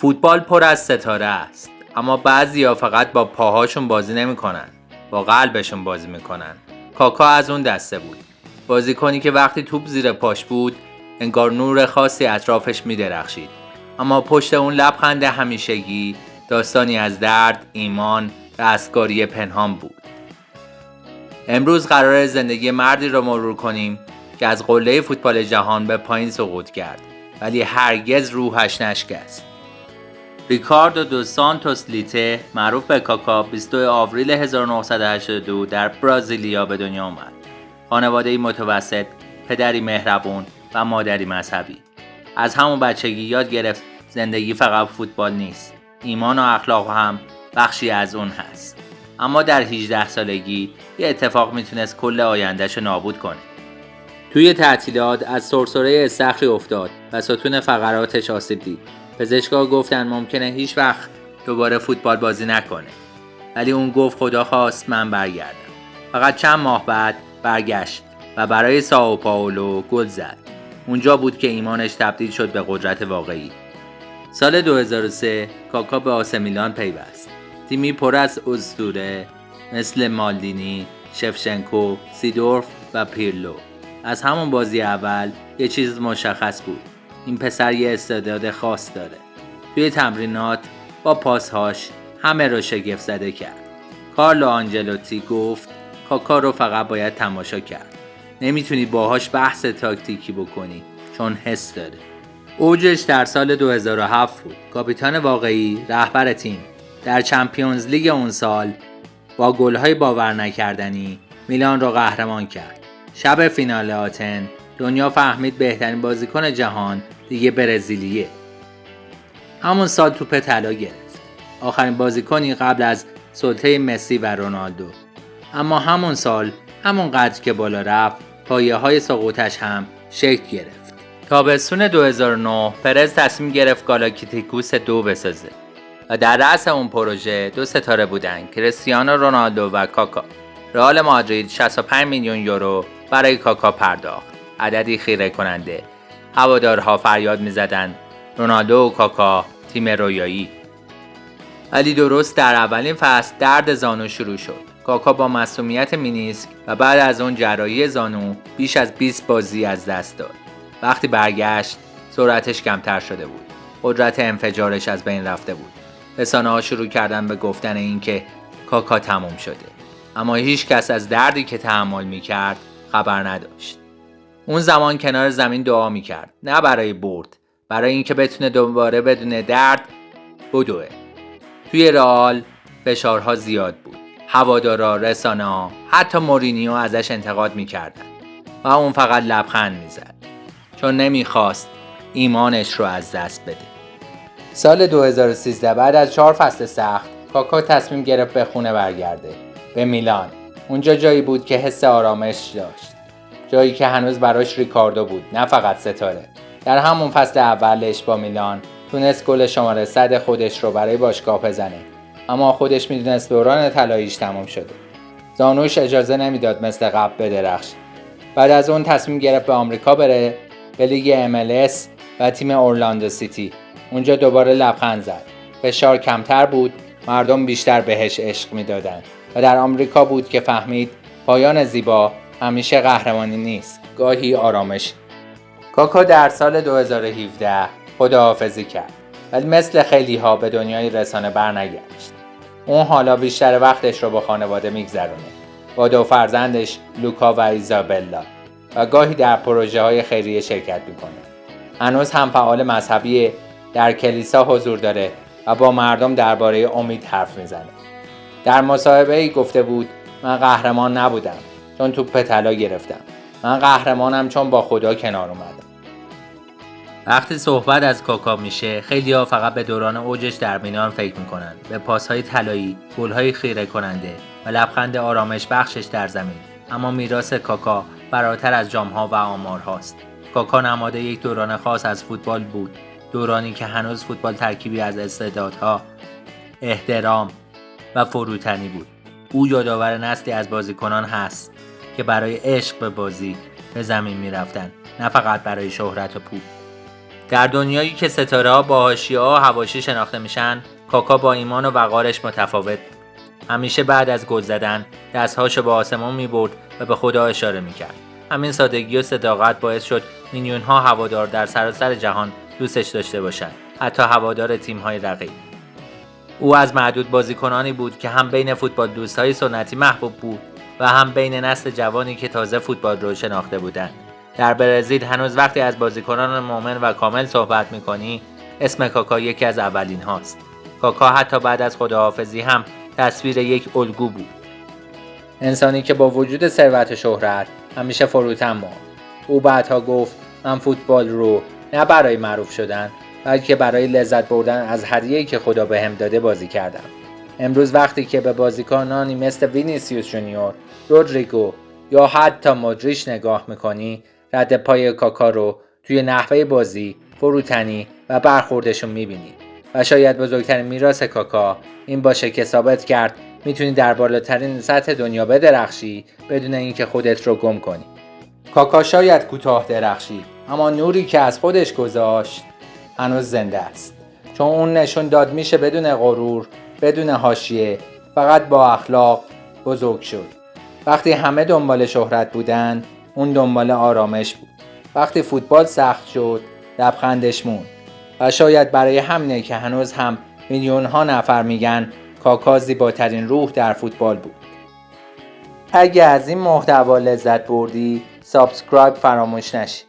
فوتبال پر از ستاره است، اما بعضیا فقط با پاهاشون بازی نمی‌کنن، با قلبشون بازی می‌کنن. کاکا از اون دسته بود. بازیکنی که وقتی توپ زیر پاش بود، انگار نور خاصی اطرافش می‌درخشید. اما پشت اون لبخند همیشگی، داستانی از درد، ایمان، رستگاری پنهان بود. امروز قراره زندگی مردی رو مرور کنیم که از قله فوتبال جهان به پایین سقوط کرد، ولی هرگز روحش نشکست. ریکاردو دو سانتوس لیته، معروف به کاکا، 22 آوریل 1982 در برازیلیا به دنیا آمد. خانواده‌ای متوسط، پدری مهربون و مادری مذهبی. از همون بچگی یاد گرفت زندگی فقط فوتبال نیست. ایمان و اخلاق هم بخشی از اون هست. اما در 18 سالگی یه اتفاق میتونست کل آیندهشو نابود کنه. توی تعطیلات از سرسره استخری افتاد و ستون فقراتش آسیب دید. پزشکا گفتن ممکنه هیچ وقت دوباره فوتبال بازی نکنه. ولی اون گفت خدا خواست من برگردم. فقط چند ماه بعد برگشت و برای سائو پائولو گل زد. اونجا بود که ایمانش تبدیل شد به قدرت واقعی. سال 2003 کاکا به آسه میلان پیوست. تیمی پر از اسطوره مثل مالدینی، شفچنکو، سیدورف و پیرلو. از همون بازی اول یه چیز مشخص بود. این پسر یه استعداد خاص داره. توی تمرینات با پاسهاش همه رو شگفت زده کرد. کارلو آنجلوتی گفت کاکا رو فقط باید تماشا کرد. نمیتونی باهاش بحث تاکتیکی بکنی چون حس داره. اوجش در سال 2007 بود. کاپیتان واقعی، رهبر تیم. در چمپیونز لیگ اون سال با گل‌های باور نکردنی میلان رو قهرمان کرد. شب فینال آتن دنیا فهمید بهترین بازیکن جهان دیگه برزیلیه. همون سال توپ طلا گرفت. آخرین بازیکنی قبل از سلطه مسی و رونالدو. اما همون سال همون قدر که بالا رفت پایه‌های سقوطش هم شکل گرفت. تابستون 2009 پرز تصمیم گرفت گالاکتیکوس 2 بسازه و در رأس اون پروژه 2 ستاره بودن، کریستیانو رونالدو و کاکا. رئال مادرید 65 میلیون یورو برای کاکا پرداخت. عددی خیره کننده. هوادارها فریاد می‌زدند رونالدو و کاکا تیم رویایی. ولی درست در اولین فصل درد زانو شروع شد. کاکا با معصومیت مینیسک و بعد از اون جراحی زانو بیش از 20 بازی از دست داد. وقتی برگشت سرعتش کمتر شده بود. قدرت انفجارش از بین رفته بود. رسانه‌ها شروع کردن به گفتن این که کاکا تموم شده. اما هیچ کس از دردی که تحمل می‌کرد خبر نداشت. اون زمان کنار زمین دعا می‌کرد، نه برای برد، برای اینکه بتونه دوباره بدون درد بدوه. توی رئال فشارها زیاد بود. هوادارا، رسانه‌ها، حتی مورینیو ازش انتقاد می‌کردن و اون فقط لبخند می‌زد، چون نمی‌خواست ایمانش رو از دست بده. سال 2013 بعد از 4 فصل سخت، کاکا تصمیم گرفت به خونه برگرده، به میلان. اونجا جایی بود که حس آرامش داشت، جایی که هنوز براش ریکاردو بود، نه فقط ستاره. در همون فصل اولش با میلان تونست گل شماره 100 خودش رو برای باشگاه بزنه، اما خودش میدونست دوران طلاییش تمام شده. زانوش اجازه نمیداد مثل قبل بدرخشه. بعد از اون تصمیم گرفت به آمریکا بره، به لیگ MLS و تیم اورلاندو سیتی. اونجا دوباره لبخند زد. فشار کمتر بود، مردم بیشتر بهش عشق میدادن و در آمریکا بود که فهمید پایان زیبا همیشه قهرمانی نیست، گاهی آرامش. کاکا در سال 2017 خداحافظی کرد، ولی مثل خیلی ها به دنیای رسانه برنگشت. اون حالا بیشتر وقتش رو با خانواده میگذرونه، با 2 فرزندش لوکا و ایزابلا، و گاهی در پروژه های خیریه شرکت میکنه. هنوز هم فعال مذهبی، در کلیسا حضور داره و با مردم درباره امید حرف میزنه. در مصاحبه‌ای گفته بود من قهرمان نبودم چون توپ طلا گرفتم. من قهرمانم چون با خدا کنار اومدم. وقتی صحبت از کاکا میشه خیلی‌ها فقط به دوران اوجش در میلان فکر میکنن، به پاس‌های طلایی، گل‌های خیره کننده و لبخند آرامش بخشش در زمین. اما میراث کاکا فراتر از جام‌ها و آمارهاست. کاکا نماد یک دوران خاص از فوتبال بود، دورانی که هنوز فوتبال ترکیبی از استعدادها، احترام و فروتنی بود. او یادآور نسلی از بازیکنان هست که برای عشق به بازی به زمین می‌رفتن، نه فقط برای شهرت و پول. در دنیایی که ستاره‌ها با حاشیه‌ها و حواشی شناخته میشن، کاکا با ایمان و وقارش متفاوت بود. همیشه بعد از گل زدن دستهاشو به آسمون می‌برد و به خدا اشاره می‌کرد. همین سادگی و صداقت باعث شد میلیون‌ها هوادار در سراسر جهان دوستش داشته باشند، حتی هوادار تیم‌های رقیب. او از معدود بازیکنانی بود که هم بین فوتبال دوستای سنتی محبوب بود و هم بین نسل جوانی که تازه فوتبال رو شناخته بودند. در برزیل هنوز وقتی از بازیکنان مومن و کامل صحبت می‌کنی، اسم کاکا یکی از اولین هاست. کاکا حتی بعد از خداحافظی هم تصویر یک الگو بود. انسانی که با وجود ثروت و شهرت همیشه فروتن ماند. او بعدها گفت من فوتبال رو نه برای معروف شدن بلکه برای لذت بردن از هدیه‌ای که خدا بهم داده بازی کردم. امروز وقتی که به بازیکنانی مثل وینیسیوس جونیور، رودریگو یا حتی مودریچ نگاه میکنی، رد پای کاکا رو توی نحوه بازی، فروتنی و برخوردشون میبینی. و شاید بزرگترین میراث کاکا این باشه که ثابت کرد میتونی در بالاترین سطح دنیا بدرخشی بدون اینکه خودت رو گم کنی. کاکا شاید کوتاه درخشید، اما نوری که از خودش گذاشت هنوز زنده است. چون اون نشون داد میشه بدون غرور، بدون حاشیه، فقط با اخلاق بزرگ شد. وقتی همه دنبال شهرت بودن، اون دنبال آرامش بود. وقتی فوتبال سخت شد، لبخندش موند. و شاید برای همینه که هنوز هم میلیون ها نفر میگن کاکا زیباترین روح در فوتبال بود. اگه از این محتوا لذت بردی، سابسکرایب فراموش نشه.